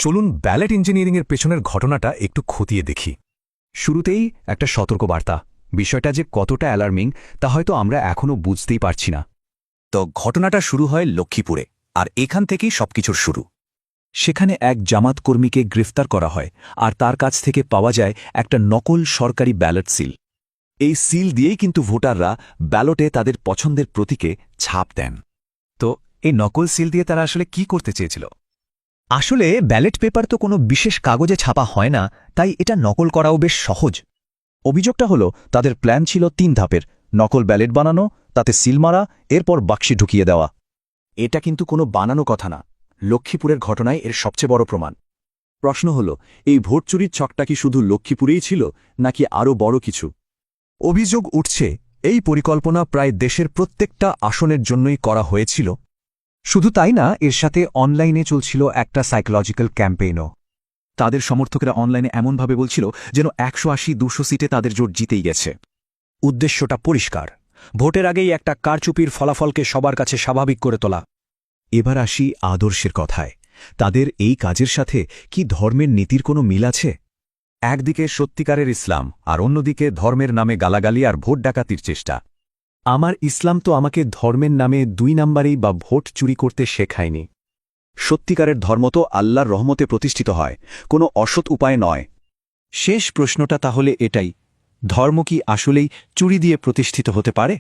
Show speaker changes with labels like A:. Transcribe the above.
A: চলুন ব্যালট ইঞ্জিনিয়ারিংয়ের পেছনের ঘটনাটা একটু খতিয়ে দেখি। শুরুতেই একটা সতর্কবার্তা, বিষয়টা যে কতটা অ্যালার্মিং তা হয়তো আমরা এখনও বুঝতেই পারছি না।
B: তো ঘটনাটা শুরু হয় লক্ষ্মীপুরে, আর এখান থেকেই সবকিছুর শুরু। সেখানে এক জামাত কর্মীকে গ্রেফতার করা হয়, আর তার কাছ থেকে পাওয়া যায় একটা নকল সরকারি ব্যালট সিল। এই সিল দিয়েই কিন্তু ভোটাররা ব্যালটে তাদের পছন্দের প্রতীকে ছাপ দেন।
A: তো এই নকল সিল দিয়ে তারা আসলে কি করতে চেয়েছিল?
C: আসলে ব্যালট পেপার তো কোনো বিশেষ কাগজে ছাপা হয় না, তাই এটা নকল করাও বেশ সহজ।
D: অভিযোগটা হলো তাদের প্ল্যান ছিল 3 ধাপের: নকল ব্যালেট বানানো, তাতে সিল মারা, এরপর বাক্সে ঢুকিয়ে দেওয়া।
B: এটা কিন্তু কোনো বানানো কথা না, লক্ষ্মীপুরের ঘটনায় এর সবচেয়ে বড় প্রমাণ। প্রশ্ন হল, এই ভোট চুরির ছকটা কি শুধু লক্ষ্মীপুরেই ছিল, নাকি আরও বড় কিছু?
A: অভিযোগ উঠছে এই পরিকল্পনা প্রায় দেশের প্রত্যেকটা আসনের জন্যই করা হয়েছিল। শুধু তাই না, এর সাথে অনলাইনে চলছিল একটা সাইকোলজিক্যাল ক্যাম্পেইনও।
B: তাদের সমর্থকেরা অনলাইনে এমনভাবে বলছিল যেন 180-200 সিটে তাদের জোট জিতেই গেছে।
C: উদ্দেশ্যটা পরিষ্কার, ভোটের আগেই একটা কারচুপির ফলাফলকে সবার কাছে স্বাভাবিক করে তোলা।
A: এবার আসি আদর্শের কথায়। তাদের এই কাজের সাথে কি ধর্মের নীতির কোনো মিল আছে? একদিকে সত্যিকারের ইসলাম, আর অন্যদিকে ধর্মের নামে গালাগালি আর ভোট ডাকাতির চেষ্টা। আমার ইসলাম তো আমাকে ধর্মের নামে 2 নাম্বারেই বা ভোট চুরি করতে শেখায়নি।
D: সত্যিকারের ধর্ম তো আল্লাহর রহমতে প্রতিষ্ঠিত হয়, কোনো অসৎ উপায়ে নয়।
B: শেষ প্রশ্নটা তাহলে এটাই, ধর্ম কি আসলেই চুরি দিয়ে প্রতিষ্ঠিত হতে পারে?